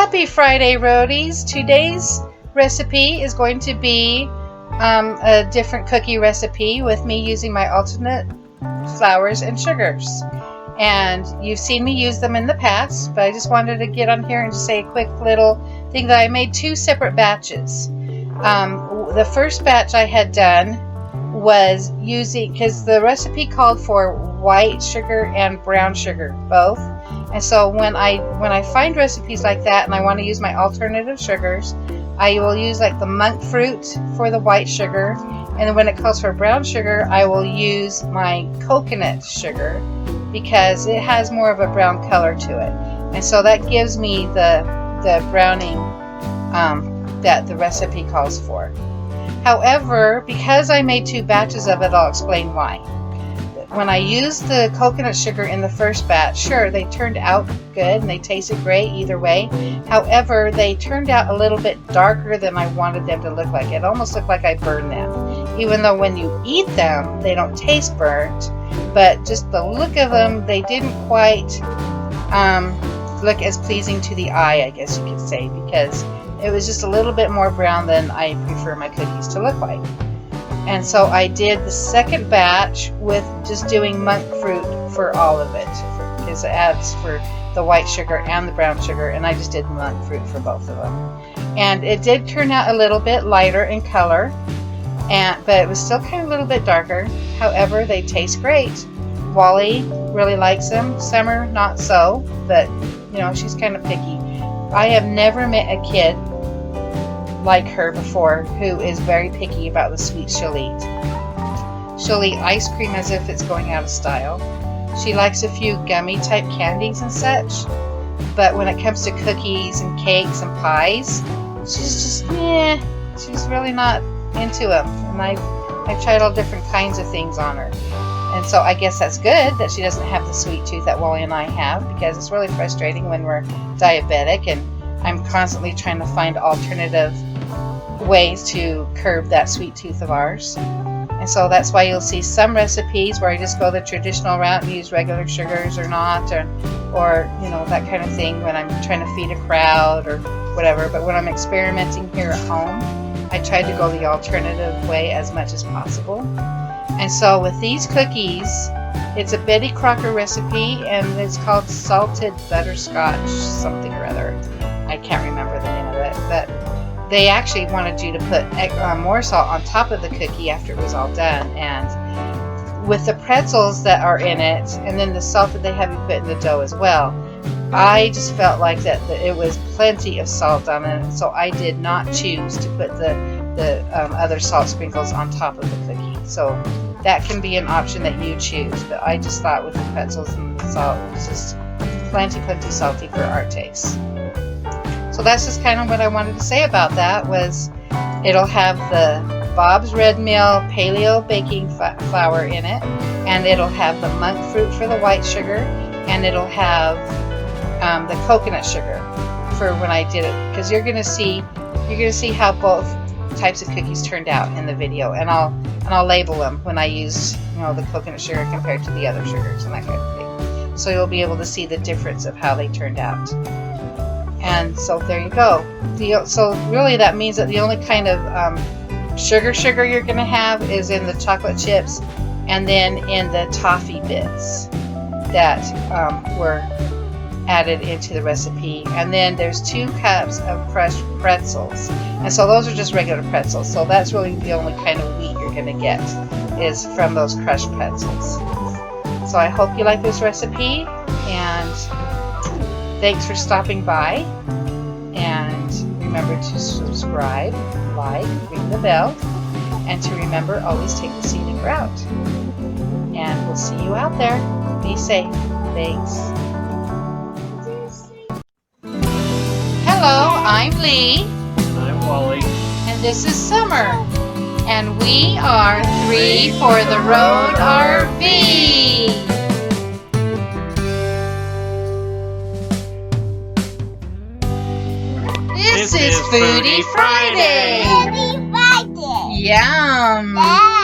Happy Friday, Roadies! Today's recipe is going to be a different cookie recipe with me using my alternate flours and sugars. And you've seen me use them in the past, but I just wanted to get on here and just say a quick little thing that I made two separate batches. The first batch I had done was using, because the recipe called for white sugar and brown sugar both, and so when I find recipes like that and I want to use my alternative sugars, I will use like the monk fruit for the white sugar, and then when it calls for brown sugar, I will use my coconut sugar because it has more of a brown color to it, and so that gives me the browning that the recipe calls for. However, because I made two batches of it, I'll explain why. When I used the coconut sugar in the first batch, sure, they turned out good and they tasted great either way. However, they turned out a little bit darker than I wanted them to look like. It almost looked like I burned them. Even though when you eat them, they don't taste burnt, but just the look of them, they didn't quite look as pleasing to the eye, I guess you could say, because it was just a little bit more brown than I prefer my cookies to look like. And so I did the second batch with just doing monk fruit for all of it, because it adds for the white sugar and the brown sugar, and I just did monk fruit for both of them. And it did turn out a little bit lighter in color, but it was still kind of a little bit darker. However, they taste great. Wally really likes them. Summer, not so, but you know, she's kind of picky. I have never met a kid like her before who is very picky about the sweets she'll eat. She'll eat ice cream as if it's going out of style. She likes a few gummy type candies and such, but when it comes to cookies and cakes and pies, she's just she's really not into them. And I've tried all different kinds of things on her. And so I guess that's good that she doesn't have the sweet tooth that Wally and I have, because it's really frustrating when we're diabetic and I'm constantly trying to find alternative ways to curb that sweet tooth of ours. And so that's why you'll see some recipes where I just go the traditional route and use regular sugars or not, or you know, that kind of thing when I'm trying to feed a crowd or whatever. But when I'm experimenting here at home, I try to go the alternative way as much as possible. And so with these cookies, it's a Betty Crocker recipe, and it's called salted butterscotch something or other. I can't remember the name of it, but they actually wanted you to put more salt on top of the cookie after it was all done. And with the pretzels that are in it, and then the salt that they have you put in the dough as well, I just felt like that it was plenty of salt on it, so I did not choose to put the other salt sprinkles on top of the cookie. So that can be an option that you choose, but I just thought with the pretzels and the salt, it was just plenty salty for our taste. So that's just kind of what I wanted to say about that. Was it'll have the Bob's Red Mill Paleo baking flour in it, and it'll have the monk fruit for the white sugar, and it'll have the coconut sugar for when I did it, because you're gonna see how both types of cookies turned out in the video, and I'll label them when I use, you know, the coconut sugar compared to the other sugars and that kind of thing. So you'll be able to see the difference of how they turned out. And so there you go. So really that means that the only kind of sugar you're going to have is in the chocolate chips, and then in the toffee bits that were added into the recipe. And then there's 2 cups of crushed pretzels, and so those are just regular pretzels. So that's really the only kind of wheat you're going to get is from those crushed pretzels. So I hope you like this recipe, and thanks for stopping by, and remember to subscribe, like, ring the bell, and to remember, always take the scenic route. And we'll see you out there. Be safe. Thanks. Hello, I'm Lee. I'm Wally. And this is Summer. And we are 3 for the Road RV. This is Foodie Friday. Foodie Friday. Yum. Yeah.